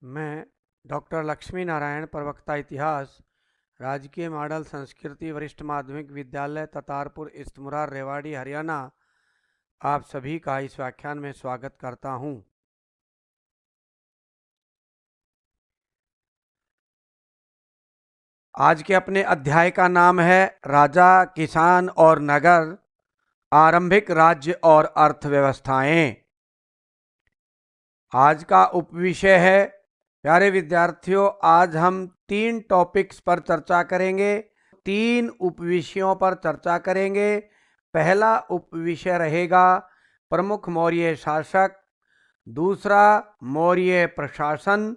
मैं डॉक्टर लक्ष्मी नारायण, प्रवक्ता इतिहास, राजकीय मॉडल संस्कृति वरिष्ठ माध्यमिक विद्यालय ततारपुर इस्तमुरार रेवाड़ी हरियाणा, आप सभी का इस व्याख्यान में स्वागत करता हूं। आज के अपने अध्याय का नाम है राजा, किसान और नगर, आरंभिक राज्य और अर्थव्यवस्थाएं। आज का उपविषय है, प्यारे विद्यार्थियों, आज हम 3 टॉपिक्स पर चर्चा करेंगे। 3 उपविषयों पर चर्चा करेंगे। पहला उपविषय रहेगा प्रमुख मौर्य शासक, दूसरा मौर्य प्रशासन,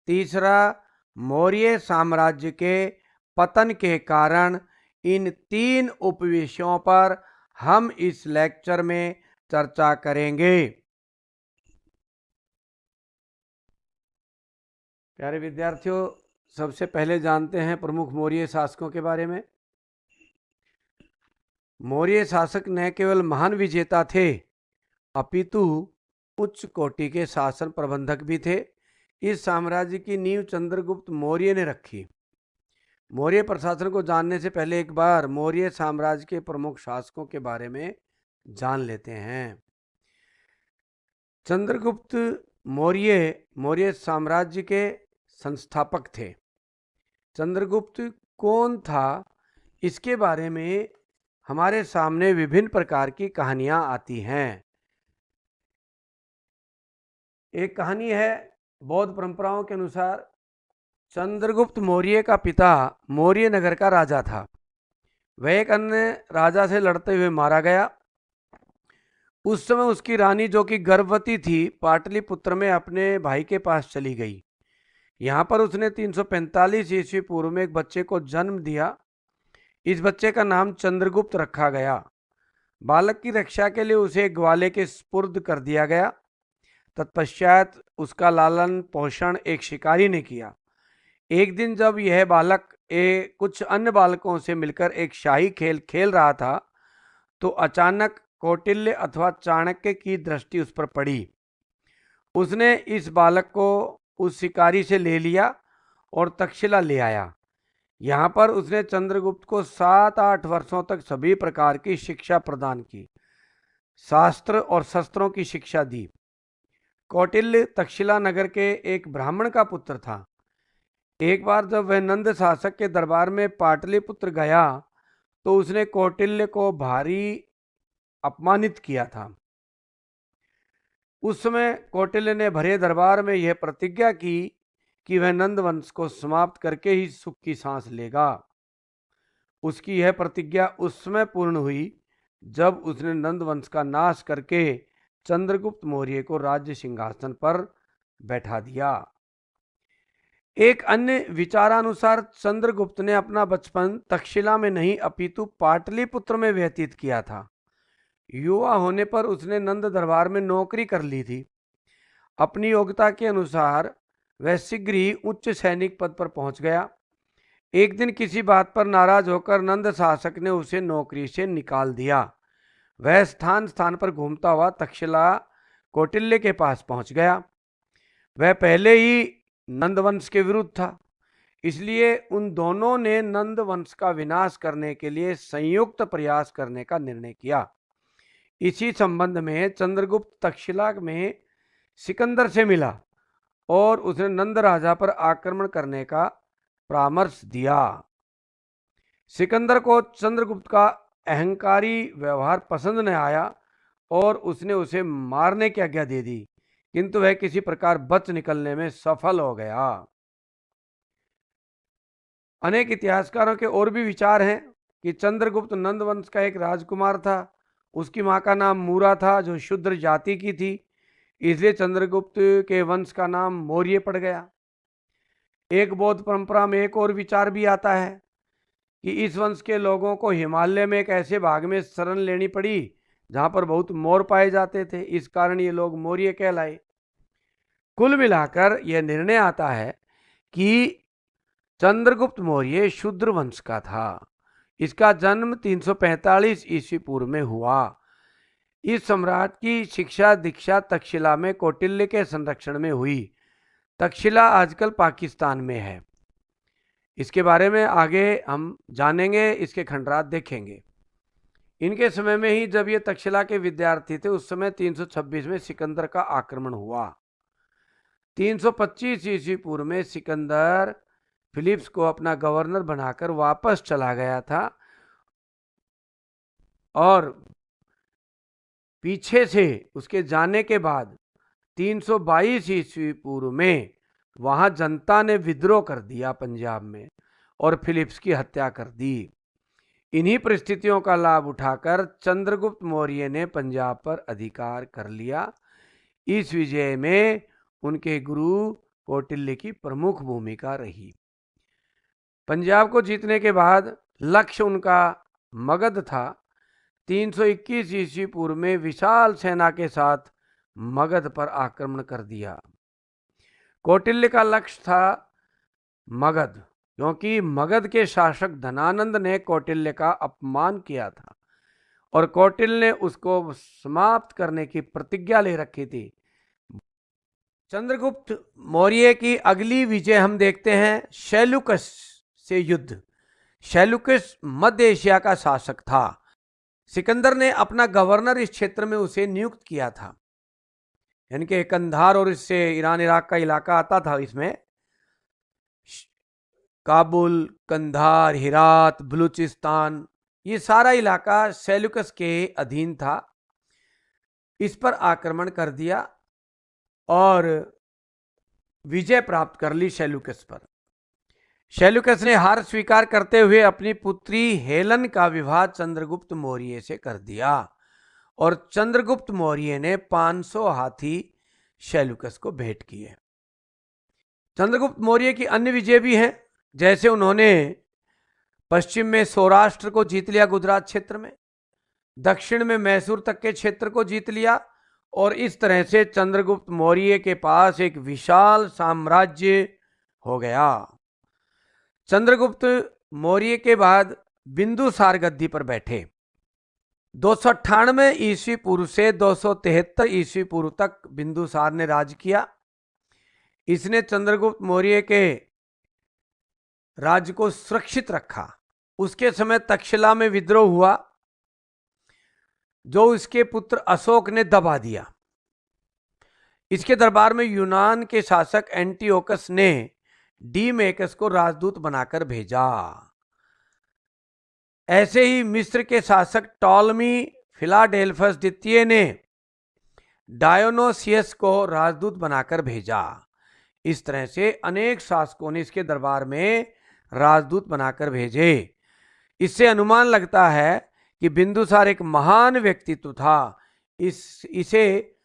तीसरा मौर्य साम्राज्य के पतन के कारण। इन 3 उपविषयों पर हम इस लेक्चर में चर्चा करेंगे। प्यारे विद्यार्थियों, सबसे पहले जानते हैं प्रमुख मौर्य शासकों के बारे में। मौर्य शासक न केवल महान विजेता थे, अपितु उच्च कोटि के शासन प्रबंधक भी थे। इस साम्राज्य की नींव चंद्रगुप्त मौर्य ने रखी। मौर्य प्रशासन को जानने से पहले एक बार मौर्य साम्राज्य के प्रमुख शासकों के बारे में जान लेते हैं। चंद्रगुप्त मौर्य साम्राज्य के संस्थापक थे। चंद्रगुप्त कौन था, इसके बारे में हमारे सामने विभिन्न प्रकार की कहानियां आती हैं। एक कहानी है, बौद्ध परंपराओं के अनुसार चंद्रगुप्त मौर्य का पिता मौर्य नगर का राजा था। वह एक अन्य राजा से लड़ते हुए मारा गया। उस समय उसकी रानी, जो कि गर्भवती थी, पाटलिपुत्र में अपने भाई के पास चली गई। यहाँ पर उसने 345 ईस्वी पूर्व में एक बच्चे को जन्म दिया। इस बच्चे का नाम चंद्रगुप्त रखा गया। बालक की रक्षा के लिए उसे ग्वाले के सुपुर्द कर दिया गया। तत्पश्चात उसका लालन पोषण एक शिकारी ने किया। एक दिन जब यह बालक कुछ अन्य बालकों से मिलकर एक शाही खेल खेल रहा था, तो अचानक कौटिल्य अथवा चाणक्य की दृष्टि उस पर पड़ी। उसने इस बालक को उस शिकारी से ले लिया और तक्षशिला ले आया। यहाँ पर उसने चंद्रगुप्त को 7-8 वर्षों तक सभी प्रकार की शिक्षा प्रदान की, शास्त्र और शस्त्रों की शिक्षा दी। कौटिल्य तक्षशिला नगर के एक ब्राह्मण का पुत्र था। एक बार जब वह नंद शासक के दरबार में पाटलिपुत्र गया, तो उसने कौटिल्य को भारी अपमानित किया था। उस समय कौटिल्य ने भरे दरबार में यह प्रतिज्ञा की कि वह नंद वंश को समाप्त करके ही सुख की सांस लेगा। उसकी यह प्रतिज्ञा उस समय पूर्ण हुई जब उसने नंद वंश का नाश करके चंद्रगुप्त मौर्य को राज्य सिंहासन पर बैठा दिया। एक अन्य विचारानुसार चंद्रगुप्त ने अपना बचपन तक्षशिला में नहीं अपितु पाटलिपुत्र में व्यतीत किया था। युवा होने पर उसने नंद दरबार में नौकरी कर ली थी। अपनी योग्यता के अनुसार वह शीघ्र ही उच्च सैनिक पद पर पहुंच गया। एक दिन किसी बात पर नाराज होकर नंद शासक ने उसे नौकरी से निकाल दिया। वह स्थान स्थान पर घूमता हुआ तक्षशिला कौटिल्य के पास पहुंच गया। वह पहले ही नंद वंश के विरुद्ध था, इसलिए उन दोनों ने नंद वंश का विनाश करने के लिए संयुक्त प्रयास करने का निर्णय किया। इसी संबंध में चंद्रगुप्त तक्षशिला में सिकंदर से मिला और उसने नंद राजा पर आक्रमण करने का परामर्श दिया। सिकंदर को चंद्रगुप्त का अहंकारी व्यवहार पसंद न आया और उसने उसे मारने की आज्ञा दे दी, किंतु वह किसी प्रकार बच निकलने में सफल हो गया। अनेक इतिहासकारों के और भी विचार हैं कि चंद्रगुप्त नंद वंश का एक राजकुमार था। उसकी मां का नाम मूरा था, जो शूद्र जाति की थी, इसलिए चंद्रगुप्त के वंश का नाम मौर्य पड़ गया। एक बौद्ध परंपरा में एक और विचार भी आता है कि इस वंश के लोगों को हिमालय में एक ऐसे भाग में शरण लेनी पड़ी जहां पर बहुत मोर पाए जाते थे, इस कारण ये लोग मौर्य कहलाए। कुल मिलाकर यह निर्णय आता है कि चंद्रगुप्त मौर्य शूद्र वंश का था। इसका जन्म 345 ईस्वी पूर्व में हुआ। इस सम्राट की शिक्षा दीक्षा तक्षशिला में कौटिल्य के संरक्षण में हुई। तक्षशिला आजकल पाकिस्तान में है। इसके बारे में आगे हम जानेंगे, इसके खंडरात देखेंगे। इनके समय में ही जब ये तक्षशिला के विद्यार्थी थे, उस समय 326 में सिकंदर का आक्रमण हुआ। 325 ईस्वी पूर्व में सिकंदर फिलिप्स को अपना गवर्नर बनाकर वापस चला गया था और पीछे से उसके जाने के बाद 322 ईस्वी पूर्व में वहां जनता ने विद्रोह कर दिया पंजाब में और फिलिप्स की हत्या कर दी। इन्हीं परिस्थितियों का लाभ उठाकर चंद्रगुप्त मौर्य ने पंजाब पर अधिकार कर लिया। इस विजय में उनके गुरु कौटिल्य की प्रमुख भूमिका रही। पंजाब को जीतने के बाद लक्ष्य उनका मगध था। 321 ईस्वी पूर्व में विशाल सेना के साथ मगध पर आक्रमण कर दिया। कौटिल्य का लक्ष्य था मगध, क्योंकि मगध के शासक धनानंद ने कौटिल्य का अपमान किया था और कौटिल्य ने उसको समाप्त करने की प्रतिज्ञा ले रखी थी। चंद्रगुप्त मौर्य की अगली विजय हम देखते हैं शैलुकस से युद्ध। शैलुकस मध्य एशिया का शासक था। सिकंदर ने अपना गवर्नर इस क्षेत्र में उसे नियुक्त किया था, यानी कि कंधार और इससे ईरान इराक का इलाका आता था। इसमें काबुल, कंधार, हिरात, बलूचिस्तान, ये सारा इलाका सेल्यूकस के अधीन था। इस पर आक्रमण कर दिया और विजय प्राप्त कर ली सेल्यूकस पर। सेल्यूकस ने हार स्वीकार करते हुए अपनी पुत्री हेलन का विवाह चंद्रगुप्त मौर्य से कर दिया और चंद्रगुप्त मौर्य ने 500 हाथी सेल्यूकस को भेंट किए। चंद्रगुप्त मौर्य की अन्य विजय भी हैं, जैसे उन्होंने पश्चिम में सौराष्ट्र को जीत लिया, गुजरात क्षेत्र में, दक्षिण में मैसूर तक के क्षेत्र को जीत लिया और इस तरह से चंद्रगुप्त मौर्य के पास एक विशाल साम्राज्य हो गया। चंद्रगुप्त मौर्य के बाद बिंदुसार गद्दी पर बैठे। 298 ईस्वी पूर्व से 273 ईस्वी पूर्व तक बिंदुसार ने राज किया। इसने चंद्रगुप्त मौर्य के राज्य को सुरक्षित रखा। उसके समय तक्षशिला में विद्रोह हुआ, जो इसके पुत्र अशोक ने दबा दिया। इसके दरबार में यूनान के शासक एंटियोकस ने डीमेकस को राजदूत बनाकर भेजा। ऐसे ही मिस्र के शासक टॉलमी फिलाडेल्फस द्वितीय ने डायोनोसियस को राजदूत बनाकर भेजा। इस तरह से अनेक शासकों ने इसके दरबार में राजदूत बनाकर भेजे। इससे अनुमान लगता है कि बिंदुसार एक महान व्यक्तित्व था। इसे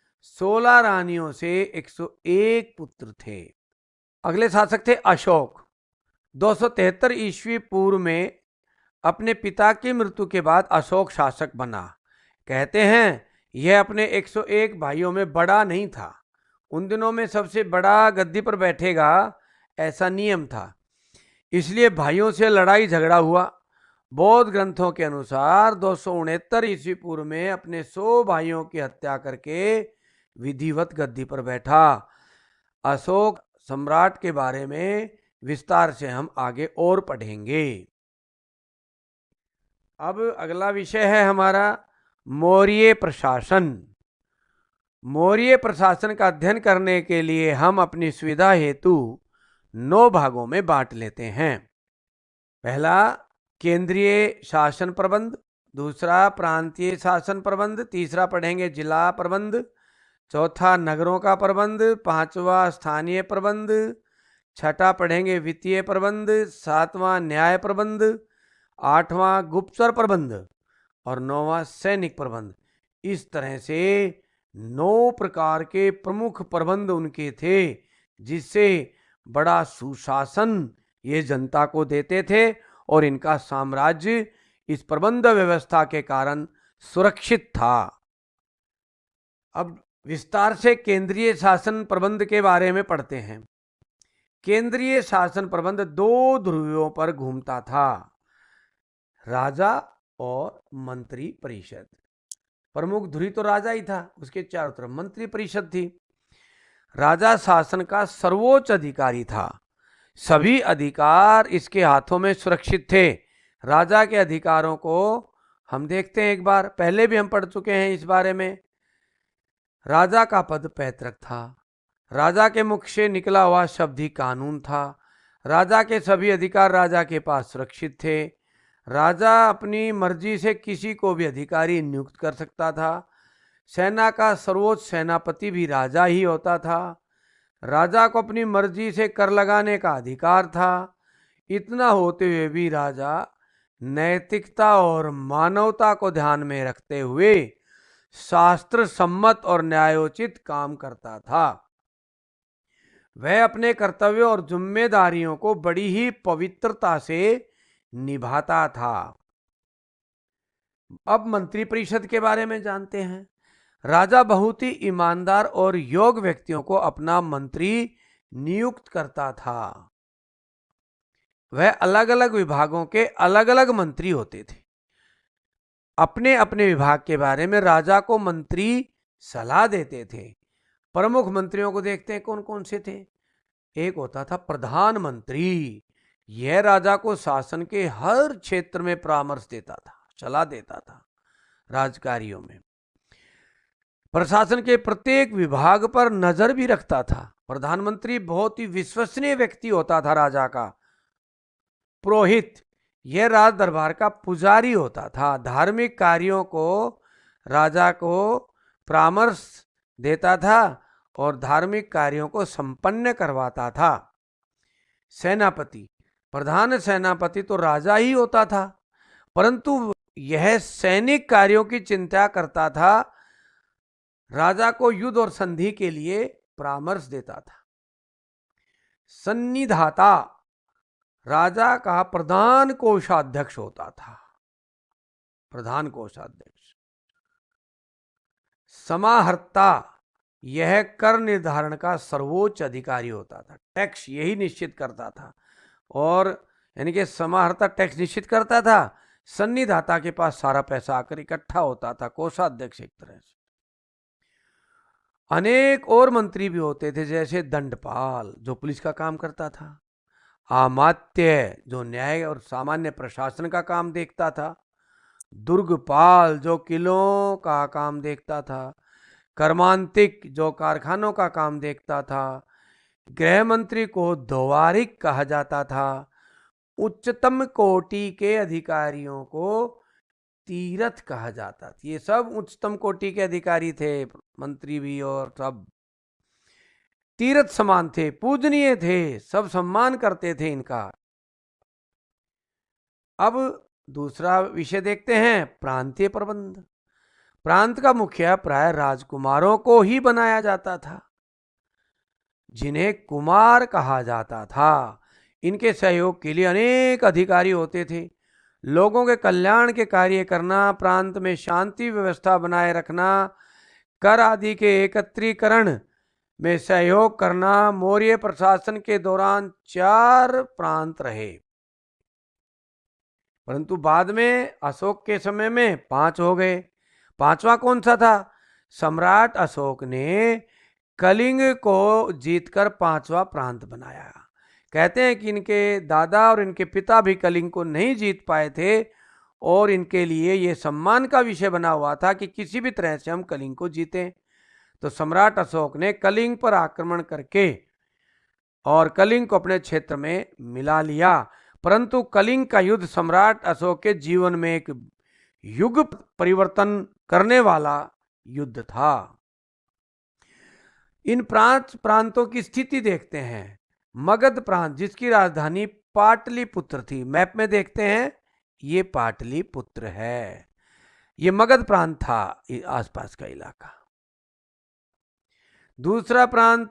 16 रानियों से 101 पुत्र थे। अगले शासक थे अशोक। 273 ईस्वी पूर्व में अपने पिता की मृत्यु के बाद अशोक शासक बना। कहते हैं यह अपने 101 भाइयों में बड़ा नहीं था। उन दिनों में सबसे बड़ा गद्दी पर बैठेगा, ऐसा नियम था। इसलिए भाइयों से लड़ाई झगड़ा हुआ। बौद्ध ग्रंथों के अनुसार 269 ईस्वी पूर्व में अपने 100 भाइयों की हत्या करके विधिवत गद्दी पर बैठा। अशोक सम्राट के बारे में विस्तार से हम आगे और पढ़ेंगे। अब अगला विषय है हमारा मौर्य प्रशासन। मौर्य प्रशासन का अध्ययन करने के लिए हम अपनी सुविधा हेतु 9 भागों में बांट लेते हैं। पहला केंद्रीय शासन प्रबंध, दूसरा प्रांतीय शासन प्रबंध, तीसरा पढ़ेंगे जिला प्रबंध, चौथा नगरों का प्रबंध, पांचवा स्थानीय प्रबंध, छठा पढ़ेंगे वित्तीय प्रबंध, सातवां न्याय प्रबंध, आठवां गुप्तचर प्रबंध और 9वां सैनिक प्रबंध। इस तरह से 9 प्रकार के प्रमुख प्रबंध उनके थे, जिससे बड़ा सुशासन ये जनता को देते थे और इनका साम्राज्य इस प्रबंध व्यवस्था के कारण सुरक्षित था। अब विस्तार से केंद्रीय शासन प्रबंध के बारे में पढ़ते हैं। केंद्रीय शासन प्रबंध 2 ध्रुवों पर घूमता था, राजा और मंत्री परिषद। प्रमुख ध्रुव तो राजा ही था, उसके चारों तरफ मंत्री परिषद थी। राजा शासन का सर्वोच्च अधिकारी था। सभी अधिकार इसके हाथों में सुरक्षित थे। राजा के अधिकारों को हम देखते हैं, एक बार पहले भी हम पढ़ चुके हैं इस बारे में। राजा का पद पैतृक था। राजा के मुख से निकला हुआ शब्द ही कानून था। राजा के सभी अधिकार राजा के पास सुरक्षित थे। राजा अपनी मर्जी से किसी को भी अधिकारी नियुक्त कर सकता था। सेना का सर्वोच्च सेनापति भी राजा ही होता था। राजा को अपनी मर्जी से कर लगाने का अधिकार था। इतना होते हुए भी राजा नैतिकता और मानवता को ध्यान में रखते हुए शास्त्र सम्मत और न्यायोचित काम करता था। वह अपने कर्तव्यों और जिम्मेदारियों को बड़ी ही पवित्रता से निभाता था। अब मंत्रिपरिषद के बारे में जानते हैं। राजा बहुत ही ईमानदार और योग्य व्यक्तियों को अपना मंत्री नियुक्त करता था। वह अलग अलग विभागों के अलग अलग मंत्री होते थे। अपने अपने विभाग के बारे में राजा को मंत्री सलाह देते थे। प्रमुख मंत्रियों को देखते हैं कौन कौन से थे। एक होता था प्रधानमंत्री। यह राजा को शासन के हर क्षेत्र में परामर्श देता था, सलाह देता था राजकार्यों में। प्रशासन के प्रत्येक विभाग पर नजर भी रखता था। प्रधानमंत्री बहुत ही विश्वसनीय व्यक्ति होता था राजा का। पुरोहित, यह राज दरबार का पुजारी होता था। धार्मिक कार्यों को राजा को परामर्श देता था और धार्मिक कार्यों को संपन्न करवाता था। सेनापति, प्रधान सेनापति तो राजा ही होता था, परंतु यह सैनिक कार्यों की चिंता करता था। राजा को युद्ध और संधि के लिए परामर्श देता था। सन्निधाता, राजा का प्रधान कोषाध्यक्ष होता था। प्रधान कोषाध्यक्ष। समाहर्ता, यह कर निर्धारण का सर्वोच्च अधिकारी होता था। टैक्स यही निश्चित करता था, और यानी कि समाहर्ता टैक्स निश्चित करता था। सन्निधाता के पास सारा पैसा आकर इकट्ठा होता था, कोषाध्यक्ष एक तरह से। अनेक और मंत्री भी होते थे, जैसे दंडपाल जो पुलिस का काम करता था, आमात्य जो न्याय और सामान्य प्रशासन का काम देखता था, दुर्गपाल जो किलों का काम देखता था, कर्मांतिक जो कारखानों का काम देखता था, गृह मंत्री को द्वारिक कहा जाता था, उच्चतम कोटि के अधिकारियों को तीरथ कहा जाता था। ये सब उच्चतम कोटि के अधिकारी थे, मंत्री भी, और सब तीरथ समान थे, पूजनीय थे, सब सम्मान करते थे इनका। अब दूसरा विषय देखते हैं, प्रांतीय प्रबंध। प्रांत का मुखिया प्राय राजकुमारों को ही बनाया जाता था, जिन्हें कुमार कहा जाता था। इनके सहयोग के लिए अनेक अधिकारी होते थे। लोगों के कल्याण के कार्य करना, प्रांत में शांति व्यवस्था बनाए रखना, कर आदि के एकत्रीकरण में सहयोग करना। मौर्य प्रशासन के दौरान 4 प्रांत रहे, परंतु बाद में अशोक के समय में 5 हो गए। 5वां कौन सा था? सम्राट अशोक ने कलिंग को जीतकर 5वां प्रांत बनाया। कहते हैं कि इनके दादा और इनके पिता भी कलिंग को नहीं जीत पाए थे, और इनके लिए ये सम्मान का विषय बना हुआ था कि किसी भी तरह से हम कलिंग को जीतें। तो सम्राट अशोक ने कलिंग पर आक्रमण करके और कलिंग को अपने क्षेत्र में मिला लिया। परंतु कलिंग का युद्ध सम्राट अशोक के जीवन में एक युग परिवर्तन करने वाला युद्ध था। इन प्रांतों की स्थिति देखते हैं। मगध प्रांत, जिसकी राजधानी पाटलिपुत्र थी, मैप में देखते हैं, ये पाटलिपुत्र है। ये मगध प्रांत था, आसपास का इलाका। दूसरा प्रांत,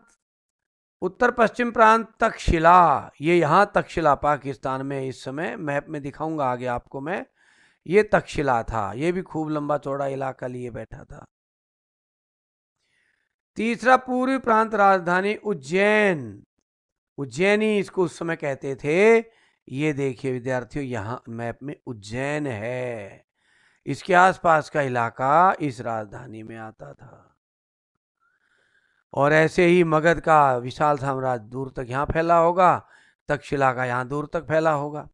उत्तर पश्चिम प्रांत तक्षशिला। ये यहां तक्षशिला पाकिस्तान में इस समय, मैप में दिखाऊंगा आगे आपको मैं। ये तक्षशिला था, ये भी खूब लंबा चौड़ा इलाका लिए बैठा था। तीसरा पूर्वी प्रांत, राजधानी उज्जैन, उज्जैनी इसको उस समय कहते थे। ये देखिए विद्यार्थियों, यहां मैप में उज्जैन है। इसके आसपास का इलाका इस राजधानी में आता था। और ऐसे ही मगध का विशाल साम्राज्य दूर तक यहाँ फैला होगा, तक्षशिला का यहाँ दूर तक फैला होगा।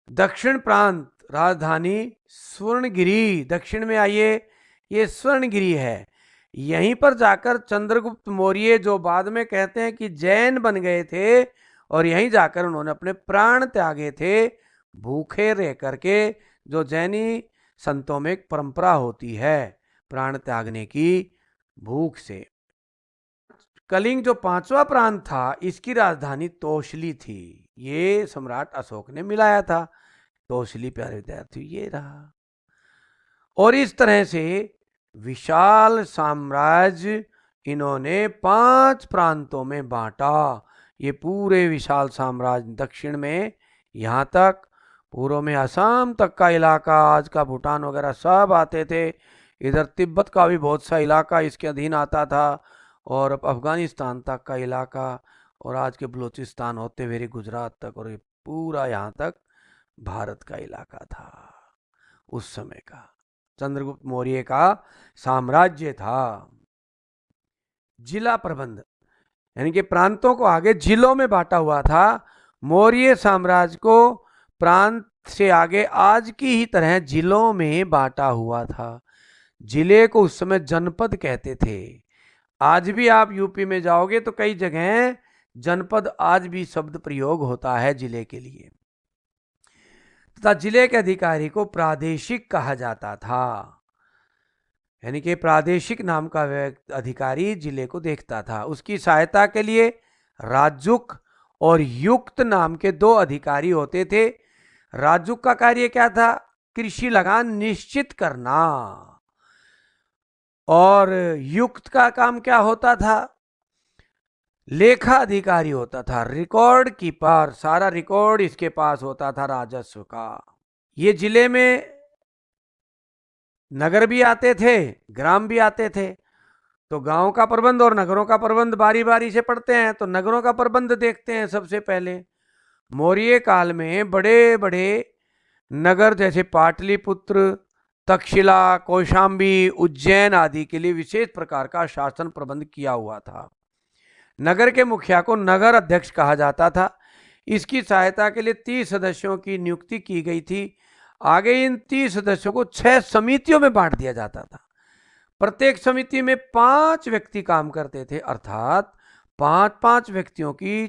दक्षिण प्रांत राजधानी स्वर्णगिरी, दक्षिण में आइए, ये स्वर्णगिरी है। यहीं पर जाकर चंद्रगुप्त मौर्य, जो बाद में कहते हैं कि जैन बन गए थे, और यहीं जाकर उन्होंने अपने प्राण त्यागे थे, भूखे रह करके। जो जैनी संतों में एक परंपरा होती है प्राण त्यागने की, भूख से। कलिंग जो पांचवा प्रांत था, इसकी राजधानी तोशली थी। ये सम्राट अशोक ने मिलाया था। तोशली, प्यारे विद्यार्थी, ये रहा। और इस तरह से विशाल साम्राज्य इन्होंने 5 प्रांतों में बांटा। ये पूरे विशाल साम्राज्य, दक्षिण में यहाँ तक, पूर्व में असम तक का इलाका, आज का भूटान वगैरह सब आते थे। इधर तिब्बत का भी बहुत सा इलाका इसके अधीन आता था, और अफगानिस्तान तक का इलाका, और आज के बलूचिस्तान होते हुए गुजरात तक, और ये पूरा यहाँ तक भारत का इलाका था उस समय का। चंद्रगुप्त मौर्य का साम्राज्य था। जिला प्रबंध, यानी कि प्रांतों को आगे जिलों में बांटा हुआ था। मौर्य साम्राज्य को प्रांत से आगे आज की ही तरह जिलों में बांटा हुआ था। जिले को उस समय जनपद कहते थे। आज भी आप यूपी में जाओगे तो कई जगह जनपद आज भी शब्द प्रयोग होता है जिले के लिए। तथा जिले के अधिकारी को प्रादेशिक कहा जाता था, यानी कि प्रादेशिक नाम का अधिकारी जिले को देखता था। उसकी सहायता के लिए राजुक और युक्त नाम के 2 अधिकारी होते थे। राजुक का कार्य क्या था? कृषि लगान निश्चित करना। और युक्त का काम क्या होता था? लेखा अधिकारी होता था, रिकॉर्ड कीपर। सारा रिकॉर्ड इसके पास होता था राजस्व का। ये जिले में नगर भी आते थे, ग्राम भी आते थे। तो गांव का प्रबंध और नगरों का प्रबंध बारी बारी से पढ़ते हैं। तो नगरों का प्रबंध देखते हैं सबसे पहले। मौर्य काल में बड़े बड़े नगर जैसे पाटलिपुत्र, तक्षशिला, कौशाम्बी, उज्जैन आदि के लिए विशेष प्रकार का शासन प्रबंध किया हुआ था। नगर के मुखिया को नगर अध्यक्ष कहा जाता था। इसकी सहायता के लिए 30 सदस्यों की नियुक्ति की गई थी। आगे इन 30 सदस्यों को 6 समितियों में बांट दिया जाता था। प्रत्येक समिति में 5 व्यक्ति काम करते थे, अर्थात 5-5 व्यक्तियों की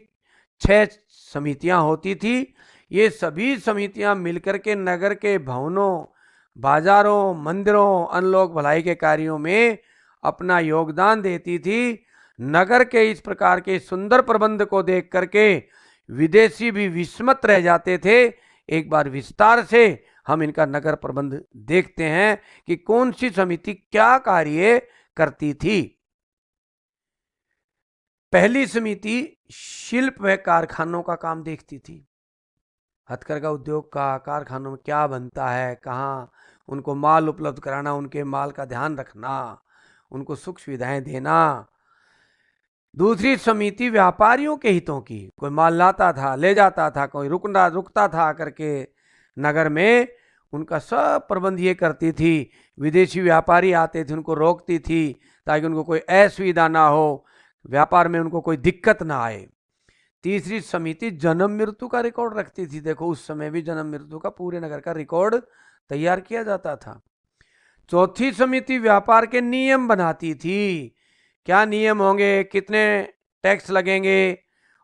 6 समितियां होती थी। ये सभी समितियां मिलकर के नगर के भवनों, बाजारों, मंदिरों, अनलोक भलाई के कार्यों में अपना योगदान देती थी। नगर के इस प्रकार के सुंदर प्रबंध को देख करके विदेशी भी विस्मत रह जाते थे। एक बार विस्तार से हम इनका नगर प्रबंध देखते हैं कि कौन सी समिति क्या कार्य करती थी। पहली समिति शिल्प व कारखानों का काम देखती थी। हथकरघा उद्योग का, कारखानों में क्या बनता है, कहाँ, उनको माल उपलब्ध कराना, उनके माल का ध्यान रखना, उनको सुख सुविधाएं देना। दूसरी समिति व्यापारियों के हितों की। कोई माल लाता था, ले जाता था, कोई रुकता था आकर के नगर में, उनका सब प्रबंध ये करती थी। विदेशी व्यापारी आते थे, उनको रोकती थी ताकि उनको कोई असुविधा ना हो, व्यापार में उनको कोई दिक्कत ना आए। तीसरी समिति जन्म मृत्यु का रिकॉर्ड रखती थी। देखो उस समय भी जन्म मृत्यु का पूरे नगर का रिकॉर्ड तैयार किया जाता था। चौथी समिति व्यापार के नियम बनाती थी। क्या नियम होंगे, कितने टैक्स लगेंगे,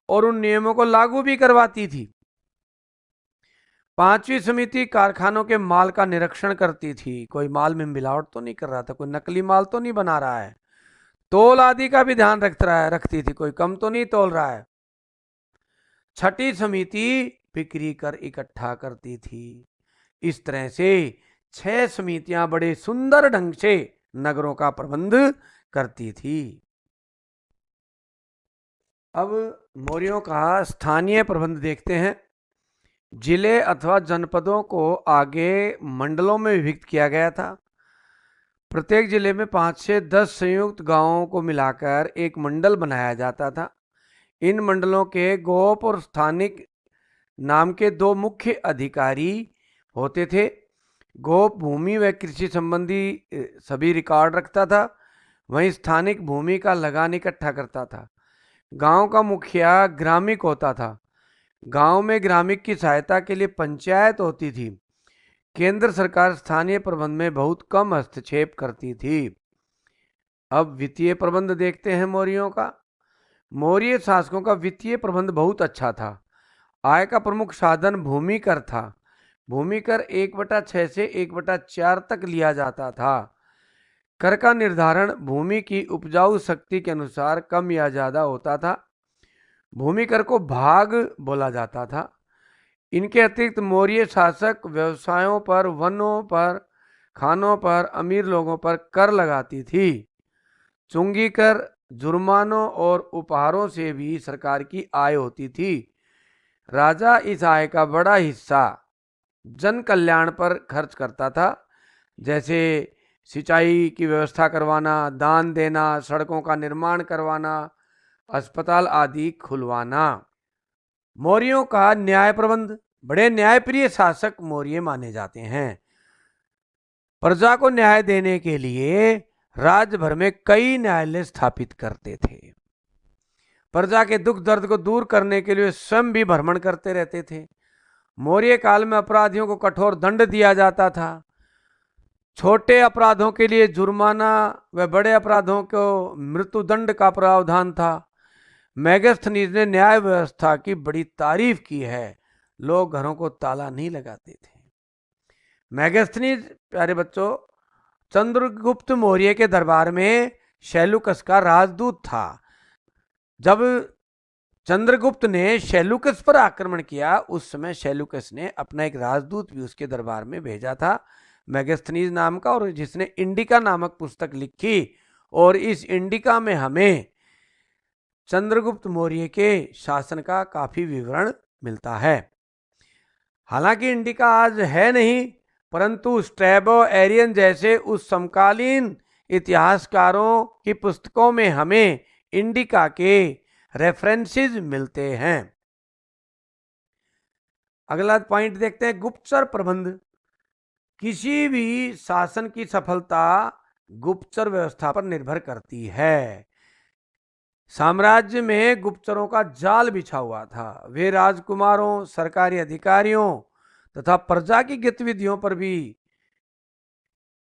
और उन नियमों को लागू भी करवाती थी। पांचवी समिति कारखानों के माल का निरीक्षण करती थी। कोई माल में मिलावट तो नहीं कर रहा था, कोई नकली माल तो नहीं बना रहा है, तोल आदि का भी ध्यान रखती थी, कोई कम तो नहीं तोल रहा है। छठी समिति बिक्री कर इकट्ठा करती थी। इस तरह से 6 समितियां बड़े सुंदर ढंग से नगरों का प्रबंध करती थी। अब मौर्यों का स्थानीय प्रबंध देखते हैं। जिले अथवा जनपदों को आगे मंडलों में विभक्त किया गया था। प्रत्येक जिले में 5 से 10 संयुक्त गांवों को मिलाकर एक मंडल बनाया जाता था। इन मंडलों के गोप और स्थानिक नाम के 2 मुख्य अधिकारी होते थे। गोप भूमि व कृषि संबंधी सभी रिकॉर्ड रखता था। वहीं स्थानिक भूमि का लगान इकट्ठा करता था। गांव का मुखिया ग्रामिक होता था। गांव में ग्रामिक की सहायता के लिए पंचायत होती थी। केंद्र सरकार स्थानीय प्रबंध में बहुत कम हस्तक्षेप करती थी। अब वित्तीय प्रबंध देखते हैं मौर्यों का। मौर्य शासकों का वित्तीय प्रबंध बहुत अच्छा था। आय का प्रमुख साधन भूमि कर था। भूमि कर 1/6 से 1/4 तक लिया जाता था। कर का निर्धारण भूमि की उपजाऊ शक्ति के अनुसार कम या ज्यादा होता था। भूमि कर को भाग बोला जाता था। इनके अतिरिक्त मौर्य शासक व्यवसायों पर, वनों पर, खानों पर, अमीर लोगों पर कर लगाती थी। चुंगी कर, जुर्मानों और उपहारों से भी सरकार की आय होती थी। राजा इस आय का बड़ा हिस्सा जन कल्याण पर खर्च करता था, जैसे सिंचाई की व्यवस्था करवाना, दान देना, सड़कों का निर्माण करवाना, अस्पताल आदि खुलवाना। मौर्यों का न्याय प्रबंध। बड़े न्यायप्रिय शासक मौर्य माने जाते हैं। प्रजा को न्याय देने के लिए राज्य भर में कई न्यायालय स्थापित करते थे। प्रजा के दुख दर्द को दूर करने के लिए स्वयं भी भ्रमण करते रहते थे। मौर्य काल में अपराधियों को कठोर दंड दिया जाता था। छोटे अपराधों के लिए जुर्माना व बड़े अपराधों को मृत्युदंड का प्रावधान था। मेगास्थनीज ने न्याय व्यवस्था की बड़ी तारीफ की है। लोग घरों को ताला नहीं लगाते थे। मेगास्थनीज, प्यारे बच्चों, चंद्रगुप्त मौर्य के दरबार में शैलुकस का राजदूत था। जब चंद्रगुप्त ने शैलुकस पर आक्रमण किया, उस समय शैलुकस ने अपना एक राजदूत भी उसके दरबार में भेजा था, मेगास्थनीज नाम का, और जिसने इंडिका नामक पुस्तक लिखी। और इस इंडिका में हमें चंद्रगुप्त मौर्य के शासन का काफी विवरण मिलता है। हालांकि इंडिका आज है नहीं, परंतु स्ट्रैबो, एरियन जैसे उस समकालीन इतिहासकारों की पुस्तकों में हमें इंडिका के रेफरेंसेस मिलते हैं। अगला पॉइंट देखते हैं, गुप्तचर प्रबंध। किसी भी शासन की सफलता गुप्तचर व्यवस्था पर निर्भर करती है। साम्राज्य में गुप्तचरों का जाल बिछा हुआ था। वे राजकुमारों, सरकारी अधिकारियों तथा प्रजा की गतिविधियों पर भी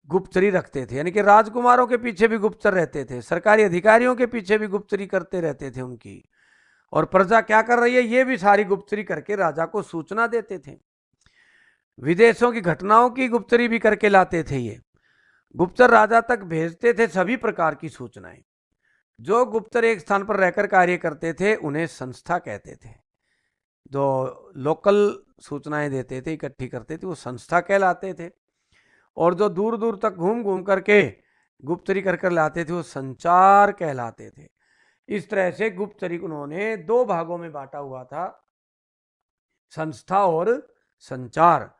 गुप्तचरी रखते थे। यानी कि राजकुमारों के पीछे भी गुप्तचर रहते थे, सरकारी अधिकारियों के पीछे भी गुप्तचरी करते रहते थे उनकी, और प्रजा क्या कर रही है ये भी सारी गुप्तचरी करके राजा को सूचना देते थे। विदेशों की घटनाओं की गुप्तचरी भी करके लाते थे। ये गुप्तचर राजा तक भेजते थे सभी प्रकार की सूचनाएं। जो गुप्तचर एक स्थान पर रहकर कार्य करते थे उन्हें संस्था कहते थे। जो लोकल सूचनाएं देते थे, इकट्ठी करते थे, वो संस्था कहलाते थे। और जो दूर दूर तक घूम घूम करके गुप्तचरी कर कर लाते थे वो संचार कहलाते थे। इस तरह से गुप्तचरी उन्होंने दो भागों में बांटा हुआ था, संस्था और संचार।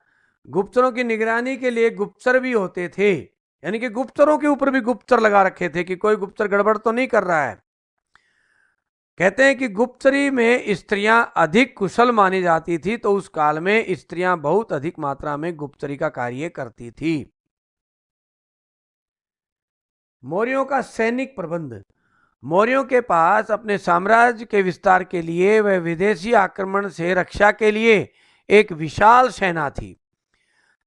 गुप्तचरों की निगरानी के लिए गुप्तचर भी होते थे, यानी कि गुप्तचरों के ऊपर भी गुप्तचर लगा रखे थे कि कोई गुप्तचर गड़बड़ तो नहीं कर रहा है। कहते हैं कि गुप्तचरी में स्त्रियां अधिक कुशल मानी जाती थी, तो उस काल में स्त्रियां बहुत अधिक मात्रा में गुप्तचरी का कार्य करती थी। मौर्यों का सैनिक प्रबंध। मौर्यों के पास अपने साम्राज्य के विस्तार के लिए व विदेशी आक्रमण से रक्षा के लिए एक विशाल सेना थी।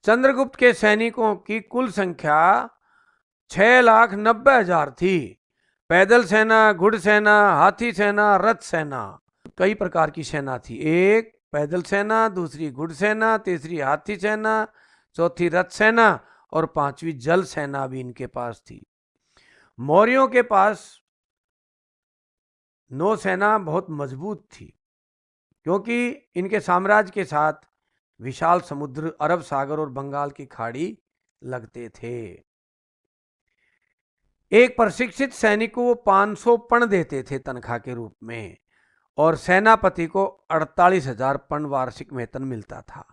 चंद्रगुप्त के सैनिकों की कुल संख्या 6,90,000 थी। पैदल सेना, घुड़ सेना, हाथी सेना, रथ सेना, कई प्रकार की सेना थी। एक पैदल सेना, दूसरी घुड़ सेना, तीसरी हाथी सेना, चौथी रथ सेना और पांचवी जल सेना भी इनके पास थी। मौर्यों के पास नौसेना बहुत मजबूत थी, क्योंकि इनके साम्राज्य के साथ विशाल समुद्र, अरब सागर और बंगाल की खाड़ी लगते थे। एक प्रशिक्षित सैनिक को वो 500 पण देते थे तनख्वाह के रूप में, और सेनापति को 48,000 पण वार्षिक वेतन मिलता था।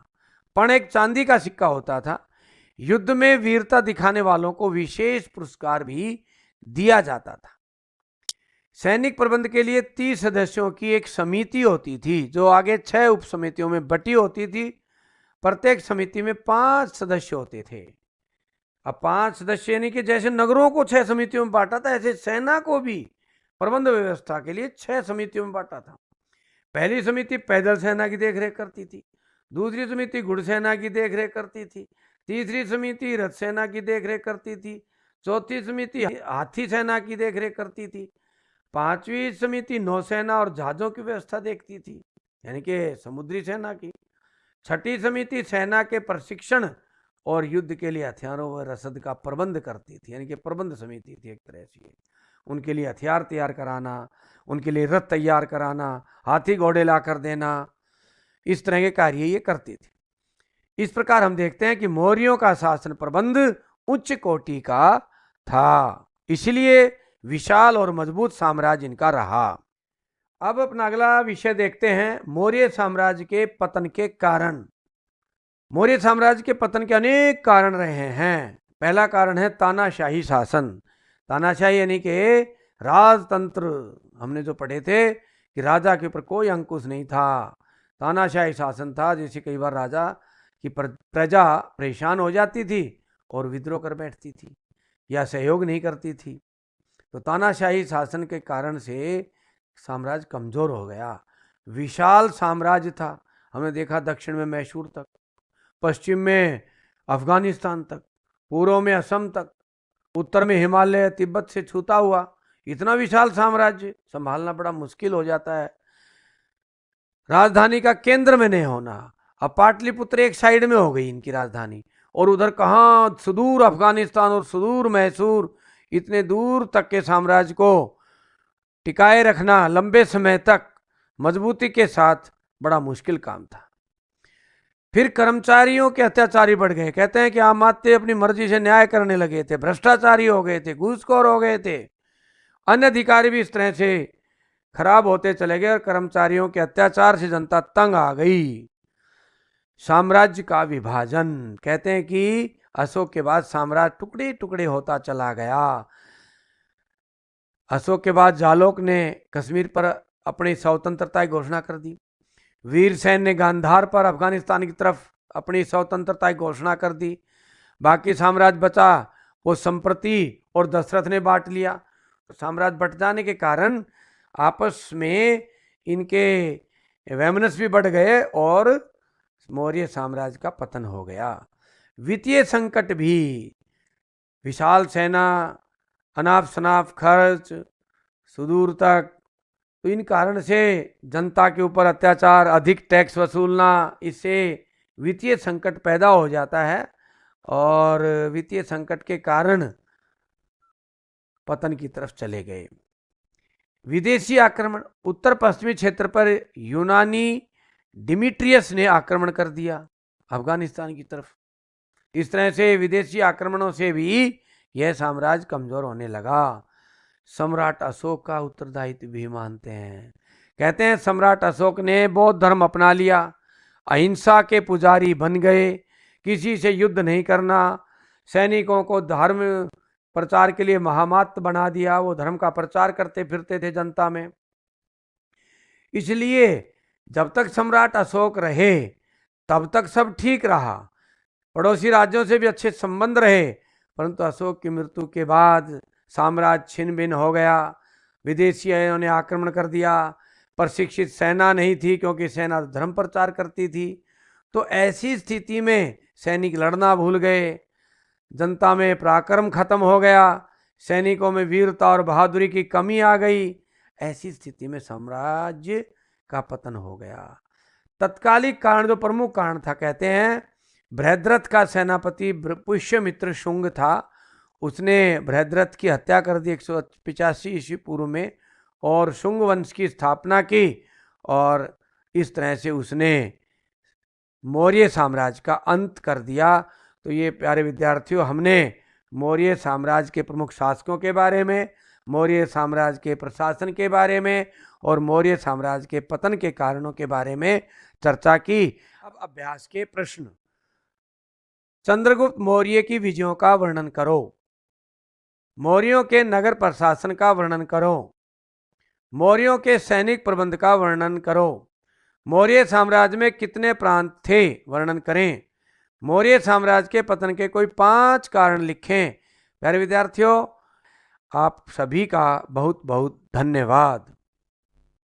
पण एक चांदी का सिक्का होता था। युद्ध में वीरता दिखाने वालों को विशेष पुरस्कार भी दिया जाता था। सैनिक प्रबंध के लिए 30 सदस्यों की एक समिति होती थी, जो आगे 6 उप समितियों में बटी होती थी। प्रत्येक समिति में 5 सदस्य होते थे। अब 5 सदस्य यानी कि जैसे नगरों को 6 समितियों में बांटा था, ऐसे सेना को भी प्रबंध व्यवस्था के लिए 6 समितियों में बांटा था। पहली समिति पैदल सेना की देखरेख करती थी, दूसरी समिति घुड़सेना की देखरेख करती थी, तीसरी समिति रथ सेना की देखरेख करती थी, चौथी समिति हाथी सेना की देखरेख करती थी, पांचवी समिति नौसेना और जहाजों की व्यवस्था देखती थी यानी कि समुद्री सेना की, छठी समिति सेना के प्रशिक्षण और युद्ध के लिए हथियारों व रसद का प्रबंध करती थी यानी कि प्रबंध समिति थी एक तरह से। उनके लिए हथियार तैयार कराना, उनके लिए रथ तैयार कराना, हाथी घोड़े ला कर देना, इस तरह के कार्य ये करती थी। इस प्रकार हम देखते हैं कि मौर्यों का शासन प्रबंध उच्च कोटि का था, इसलिए विशाल और मजबूत साम्राज्य इनका रहा। अब अपना अगला विषय देखते हैं, मौर्य साम्राज्य के पतन के कारण। मौर्य साम्राज्य के पतन के अनेक कारण रहे हैं। पहला कारण है तानाशाही शासन। तानाशाही यानी कि राजतंत्र, हमने जो पढ़े थे कि राजा के ऊपर कोई अंकुश नहीं था, तानाशाही शासन था। जैसे कई बार राजा की प्रजा परेशान हो जाती थी और विद्रोह कर बैठती थी या सहयोग नहीं करती थी, तो तानाशाही शासन के कारण से साम्राज्य कमजोर हो गया। विशाल साम्राज्य था, हमने देखा दक्षिण में मैसूर तक, पश्चिम में अफगानिस्तान तक, पूर्व में असम तक, उत्तर में हिमालय तिब्बत से छूता हुआ, इतना विशाल साम्राज्य संभालना बड़ा मुश्किल हो जाता है। राजधानी का केंद्र में नहीं होना, अब पाटलिपुत्र एक साइड में हो गई इनकी राजधानी, और उधर कहाँ सुदूर अफगानिस्तान और सुदूर मैसूर, इतने दूर तक के साम्राज्य को टिकाए रखना लंबे समय तक मजबूती के साथ बड़ा मुश्किल काम था। फिर कर्मचारियों के अत्याचारी बढ़ गए। कहते हैं कि आमात्य अपनी मर्जी से न्याय करने लगे थे, भ्रष्टाचारी हो गए थे, घूसखोर हो गए थे, अन्य अधिकारी भी इस तरह से खराब होते चले गए और कर्मचारियों के अत्याचार से जनता तंग आ गई। साम्राज्य का विभाजन, कहते हैं कि अशोक के बाद साम्राज्य टुकड़े टुकड़े होता चला गया। अशोक के बाद जालोक ने कश्मीर पर अपनी स्वतंत्रता की घोषणा कर दी, वीरसेन ने गांधार पर अफगानिस्तान की तरफ अपनी स्वतंत्रता की घोषणा कर दी, बाकी साम्राज्य बचा वो संप्रति और दशरथ ने बांट लिया। साम्राज्य बट जाने के कारण आपस में इनके वैमनस्य भी बढ़ गए और मौर्य साम्राज्य का पतन हो गया। वित्तीय संकट भी, विशाल सेना, अनाप शनाप खर्च सुदूर तक, तो इन कारण से जनता के ऊपर अत्याचार, अधिक टैक्स वसूलना, इससे वित्तीय संकट पैदा हो जाता है और वित्तीय संकट के कारण पतन की तरफ चले गए। विदेशी आक्रमण, उत्तर पश्चिमी क्षेत्र पर यूनानी डिमिट्रियस ने आक्रमण कर दिया अफगानिस्तान की तरफ। इस तरह से विदेशी आक्रमणों से भी यह साम्राज्य कमजोर होने लगा। सम्राट अशोक का उत्तरदायित्व भी मानते हैं। कहते हैं सम्राट अशोक ने बौद्ध धर्म अपना लिया, अहिंसा के पुजारी बन गए, किसी से युद्ध नहीं करना, सैनिकों को धर्म प्रचार के लिए महामात्र बना दिया, वो धर्म का प्रचार करते फिरते थे जनता में। इसलिए जब तक सम्राट अशोक रहे तब तक सब ठीक रहा, पड़ोसी राज्यों से भी अच्छे संबंध रहे, परंतु अशोक की मृत्यु के बाद साम्राज्य छिन्न भिन्न हो गया। विदेशियों ने आक्रमण कर दिया, प्रशिक्षित सेना नहीं थी क्योंकि सेना धर्म प्रचार करती थी, तो ऐसी स्थिति में सैनिक लड़ना भूल गए, जनता में पराक्रम खत्म हो गया, सैनिकों में वीरता और बहादुरी की कमी आ गई। ऐसी स्थिति में साम्राज्य का पतन हो गया। तत्कालिक कारण, जो प्रमुख कारण था, कहते हैं बृहद्रथ का सेनापति पुष्यमित्र शुंग था, उसने बृहद्रथ की हत्या कर दी 185 ईस्वी पूर्व में और शुंग वंश की स्थापना की, और इस तरह से उसने मौर्य साम्राज्य का अंत कर दिया। तो ये प्यारे विद्यार्थियों, हमने मौर्य साम्राज्य के प्रमुख शासकों के बारे में, मौर्य साम्राज्य के प्रशासन के बारे में और मौर्य साम्राज्य के पतन के कारणों के बारे में चर्चा की। अब अभ्यास के प्रश्न। चंद्रगुप्त मौर्य की विजयों का वर्णन करो, मौर्यों के नगर प्रशासन का वर्णन करो, मौर्यों के सैनिक प्रबंध का वर्णन करो, मौर्य साम्राज्य में कितने प्रांत थे वर्णन करें, मौर्य साम्राज्य के पतन के कोई 5 कारण लिखें। प्यारे विद्यार्थियों, आप सभी का बहुत बहुत धन्यवाद।